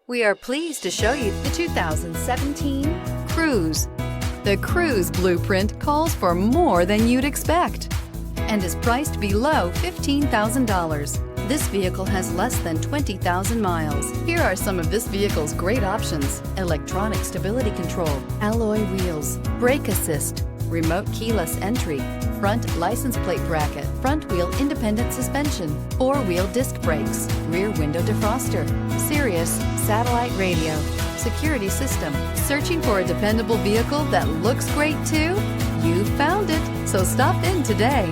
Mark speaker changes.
Speaker 1: We are pleased to show you the 2017 Cruze. The Cruze blueprint calls for more than you'd expect and is priced below $15,000. This vehicle has less than 20,000 miles. Here are some of this vehicle's great options: electronic stability control, alloy wheels, brake assist, remote keyless entry, front license plate bracket, front wheel independent suspension, four-wheel disc brakes, rear window defroster, Sirius satellite radio, security system. Searching for a dependable vehicle that looks great too? You found it, so stop in today.